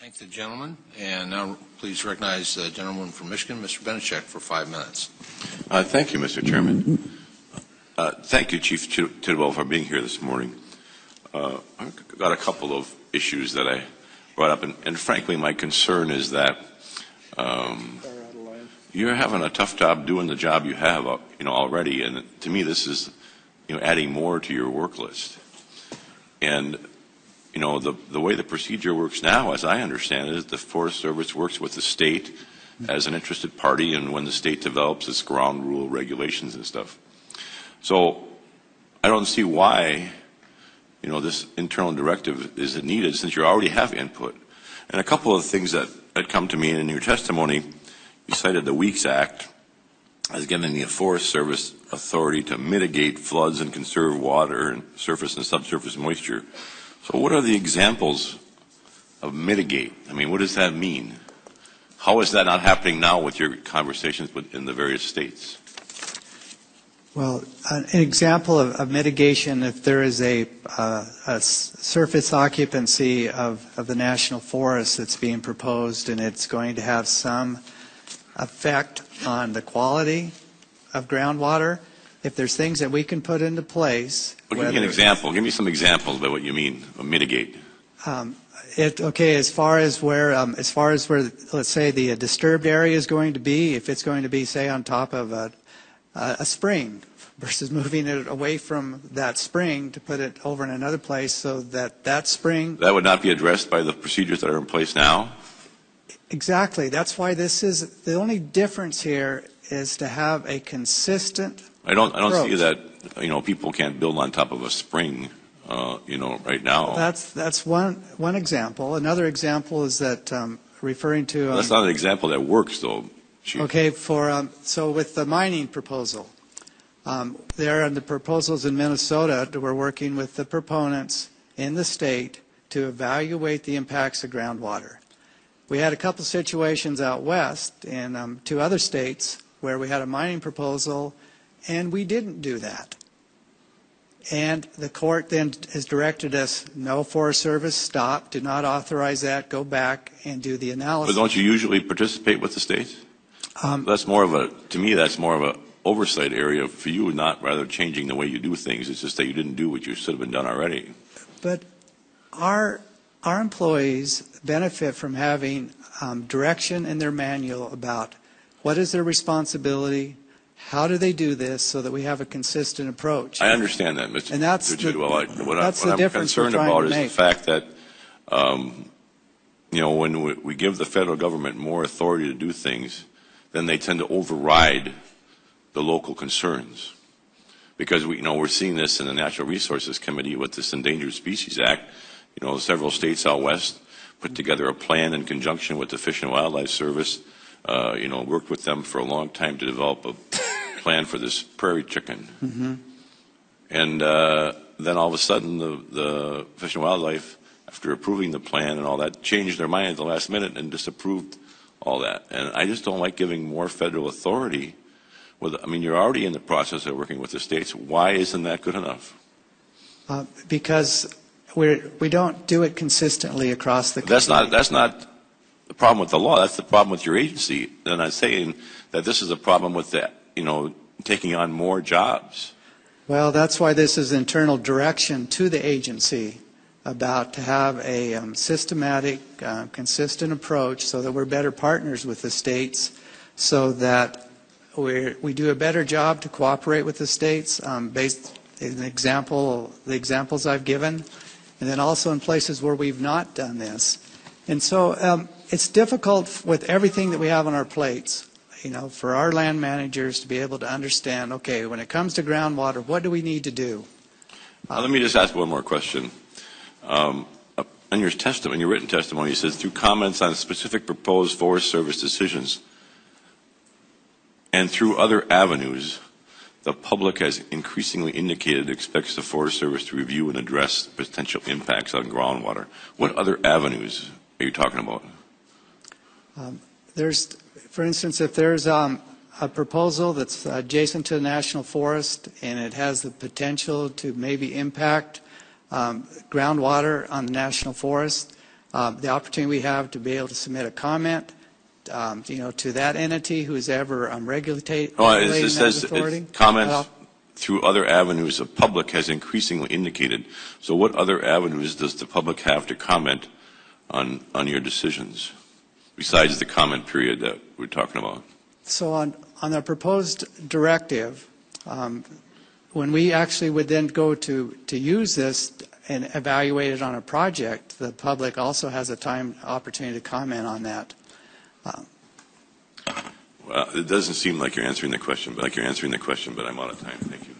Thank the gentleman. And now please recognize the gentleman from Michigan, Mr. Benishek, for 5 minutes. Thank you, Mr. Chairman. Thank you, Chief Tidwell, for being here this morning. I've got a couple of issues that I brought up, and frankly, my concern is that you're having a tough job doing the job you have, already, and to me, this is, adding more to your work list. And the way the procedure works now, as I understand it, is the Forest Service works with the state as an interested party, and when the state develops its ground rule regulations and stuff. So I don't see why, this internal directive is needed, since you already have input. And a couple of things that had come to me in your testimony, you cited the Weeks Act as giving the Forest Service authority to mitigate floods and conserve water and surface and subsurface moisture. So what are the examples of mitigate? I mean, what does that mean? How is that not happening now with your conversations in the various states? Well, an example of mitigation, if there is a surface occupancy of the national forest that's being proposed and it's going to have some effect on the quality of groundwater, if there's things that we can put into place. Well, give me an example. Give me some examples of what you mean, mitigate. As far as where, let's say, the disturbed area is going to be, if it's going to be, say, on top of a spring, versus moving it away from that spring to put it over in another place, so that spring. That would not be addressed by the procedures that are in place now? Exactly. That's why this is the only difference here is to have a consistent. I don't see that people can't build on top of a spring, right now. That's one example. Another example is that referring to. That's not an example that works, though, Chief. Okay. So with the mining proposal, there are the proposals in Minnesota. We're working with the proponents in the state to evaluate the impacts of groundwater. We had a couple situations out west in 2 other states where we had a mining proposal, and we didn't do that. And the court then has directed us, no, Forest Service, stop, do not authorize that, go back and do the analysis. But don't you usually participate with the states? That's more of to me, that's more of an oversight area for you, not rather changing the way you do things. It's just that you didn't do what you should have been done already. But our employees benefit from having direction in their manual about what is their responsibility, how do they do this, so that we have a consistent approach. I understand that, Mr. And that's Tidwell. What I'm concerned about is the fact that, when we give the federal government more authority to do things, then they tend to override the local concerns. Because we're seeing this in the Natural Resources Committee with this Endangered Species Act. Several states out west put together a plan in conjunction with the Fish and Wildlife Service. Worked with them for a long time to develop a plan for this prairie chicken. Mm-hmm. And then all of a sudden, the Fish and Wildlife, after approving the plan and all that, changed their mind at the last minute and disapproved all that. And I just don't like giving more federal authority. You're already in the process of working with the states. Why isn't that good enough? Because we don't do it consistently across the country. That's not the problem with the law. That's the problem with your agency. And I'm saying that this is a problem with that, taking on more jobs. Well, that's why this is internal direction to the agency about to have a systematic, consistent approach so that we're better partners with the states, so that we do a better job to cooperate with the states based on the examples I've given, and then also in places where we've not done this. And so it's difficult with everything that we have on our plates, for our land managers to be able to understand, okay, when it comes to groundwater, what do we need to do? Let me just ask one more question. In your written testimony, it says, through comments on specific proposed Forest Service decisions and through other avenues, the public has increasingly indicated it expects the Forest Service to review and address potential impacts on groundwater. What other avenues are you talking about? For instance, if there's a proposal that's adjacent to the national forest and it has the potential to maybe impact groundwater on the national forest, the opportunity we have to be able to submit a comment, to that entity who's ever regulating that authority. Comments through other avenues the public has increasingly indicated. So what other avenues does the public have to comment on your decisions, besides the comment period that we're talking about? So on the proposed directive, when we actually would then go to use this and evaluate it on a project, the public also has a opportunity to comment on that. Well, it doesn't seem like you're answering the question, but I'm out of time. Thank you.